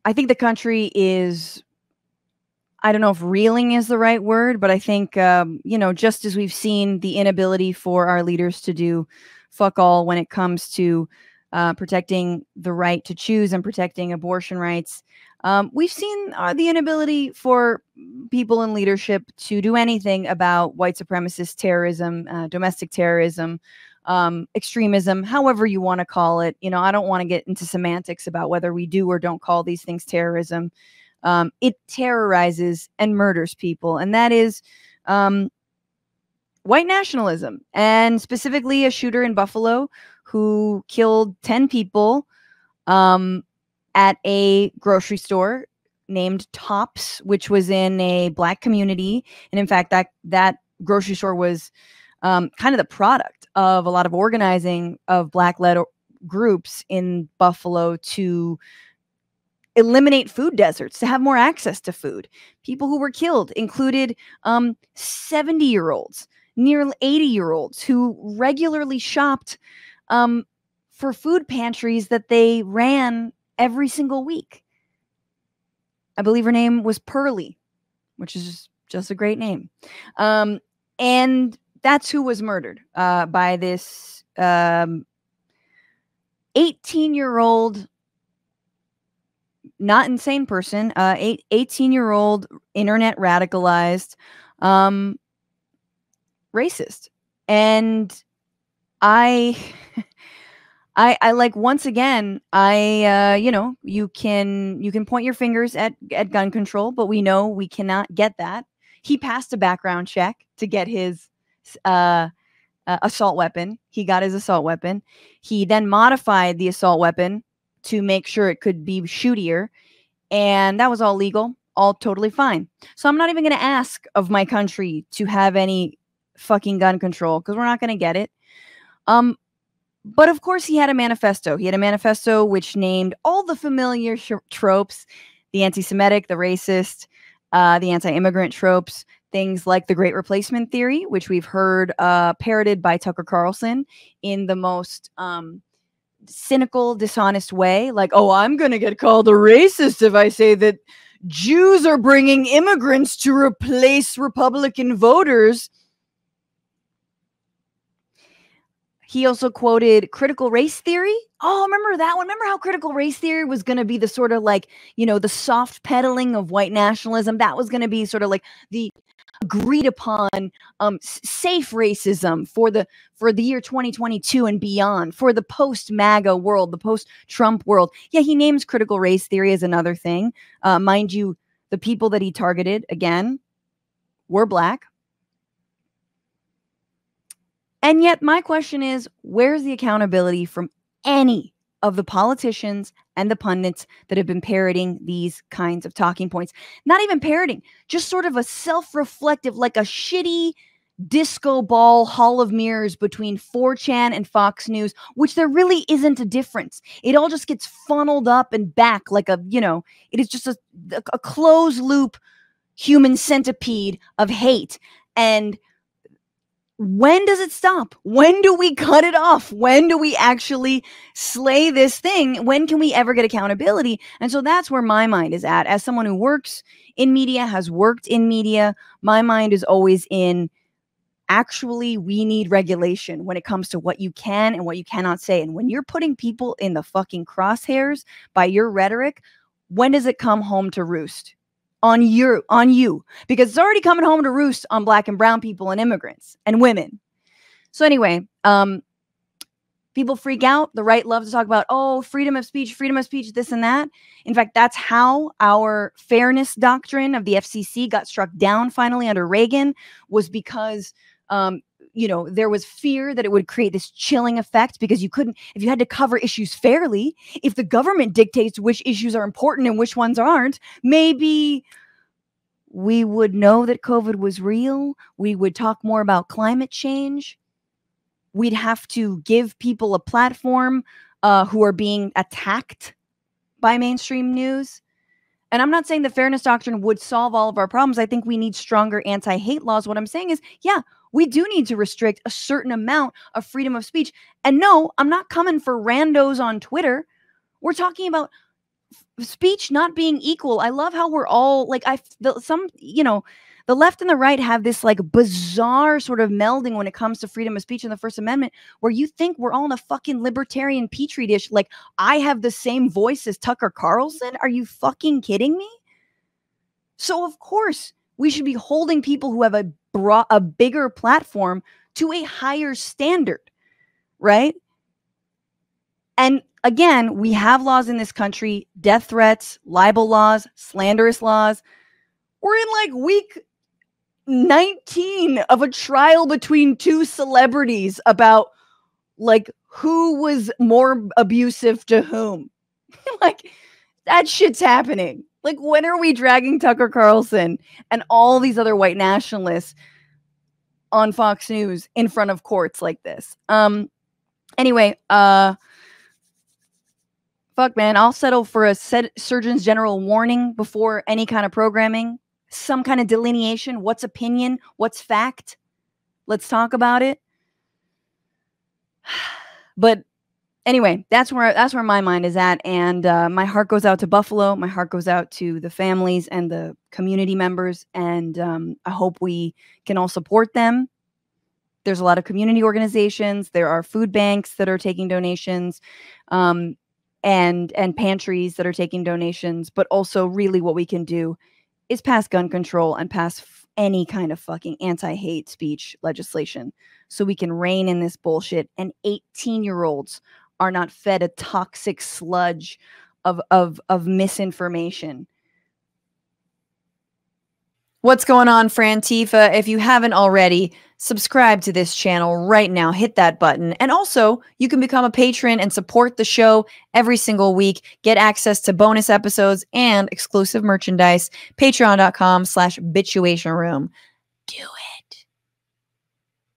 I think the country is, I don't know if reeling is the right word, but I think, you know, just as we've seen the inability for our leaders to do fuck all when it comes to protecting the right to choose and protecting abortion rights, we've seen the inability for people in leadership to do anything about white supremacist terrorism, domestic terrorism, extremism, however you want to call it. You know, I don't want to get into semantics about whether we do or don't call these things terrorism. It terrorizes and murders people, and that is white nationalism, and specifically a shooter in Buffalo who killed 10 people at a grocery store named Tops, which was in a Black community. And in fact, that grocery store was kind of the product of a lot of organizing of Black-led groups in Buffalo to eliminate food deserts, to have more access to food. People who were killed included 70-year-olds, nearly 80-year-olds who regularly shopped for food pantries that they ran every single week. I believe her name was Pearlie, which is just a great name. And that's who was murdered by this 18-year-old, not insane person, 18-year-old internet radicalized racist. And I like, once again, you know, you can point your fingers at gun control, but we know we cannot get that. He passed a background check to get his assault weapon. He got his assault weapon. He then modified the assault weapon to make sure it could be shootier, and that was all legal, all totally fine. So I'm not even going to ask of my country to have any fucking gun control, because we're not going to get it. But of course he had a manifesto. He had a manifesto which named all the familiar tropes: the anti-Semitic, the racist, the anti-immigrant tropes, things like the Great Replacement theory, which we've heard parroted by Tucker Carlson in the most cynical, dishonest way. Like, oh, I'm going to get called a racist if I say that Jews are bringing immigrants to replace Republican voters. He also quoted critical race theory. Oh, remember that one? Remember how critical race theory was going to be the sort of like, you know, the soft peddling of white nationalism? That was going to be sort of like the agreed upon safe racism for the year 2022 and beyond, for the post-MAGA world, the post-Trump world. Yeah, he names critical race theory as another thing. Mind you, the people that he targeted, again, were Black. And yet my question is, where's the accountability from any of the politicians and the pundits that have been parroting these kinds of talking points? Not even parroting, just sort of a self-reflective, like a shitty disco ball hall of mirrors between 4chan and Fox News, which there really isn't a difference. It all just gets funneled up and back like a, you know, it is just a closed loop human centipede of hate. And when does it stop? When do we cut it off? When do we actually slay this thing? When can we ever get accountability? And so that's where my mind is at. As someone who works in media, has worked in media, my mind is always in, actually, we need regulation when it comes to what you can and what you cannot say. And when you're putting people in the fucking crosshairs by your rhetoric, when does it come home to roost? On you, because it's already coming home to roost on Black and brown people and immigrants and women. So anyway, people freak out. The right love to talk about, oh, freedom of speech, this and that. In fact, that's how our fairness doctrine of the FCC got struck down finally under Reagan, was because, you know, there was fear that it would create this chilling effect, because you couldn't, if you had to cover issues fairly, if the government dictates which issues are important and which ones aren't, maybe we would know that COVID was real. We would talk more about climate change. We'd have to give people a platform who are being attacked by mainstream news. And I'm not saying the fairness doctrine would solve all of our problems. I think we need stronger anti-hate laws. What I'm saying is, yeah, we do need to restrict a certain amount of freedom of speech. And no, I'm not coming for randos on Twitter. We're talking about speech not being equal. I love how we're all like, the left and the right have this like bizarre sort of melding when it comes to freedom of speech in the First Amendment, where you think we're all in a fucking libertarian petri dish. Like, I have the same voice as Tucker Carlson. Are you fucking kidding me? So of course we should be holding people who have a bigger platform to a higher standard, right? And again, we have laws in this country, death threats, libel laws, slanderous laws. We're in like week 19 of a trial between two celebrities about like who was more abusive to whom. Like, that shit's happening. Like, when are we dragging Tucker Carlson and all these other white nationalists on Fox News in front of courts like this? Anyway, fuck, man, I'll settle for a Surgeon's General warning before any kind of programming. Some kind of delineation. What's opinion? What's fact? Let's talk about it. But anyway, that's where my mind is at, and my heart goes out to Buffalo. My heart goes out to the families and the community members, and I hope we can all support them. There's a lot of community organizations. There are food banks that are taking donations, and pantries that are taking donations. But also, really, what we can do is pass gun control and pass any kind of fucking anti-hate speech legislation, so we can rein in this bullshit. And 18-year-olds are not fed a toxic sludge of misinformation. What's going on, Frantifa? If you haven't already, subscribe to this channel right now. Hit that button. And also, you can become a patron and support the show every single week. Get access to bonus episodes and exclusive merchandise. Patreon.com/bitchuation room. Do it.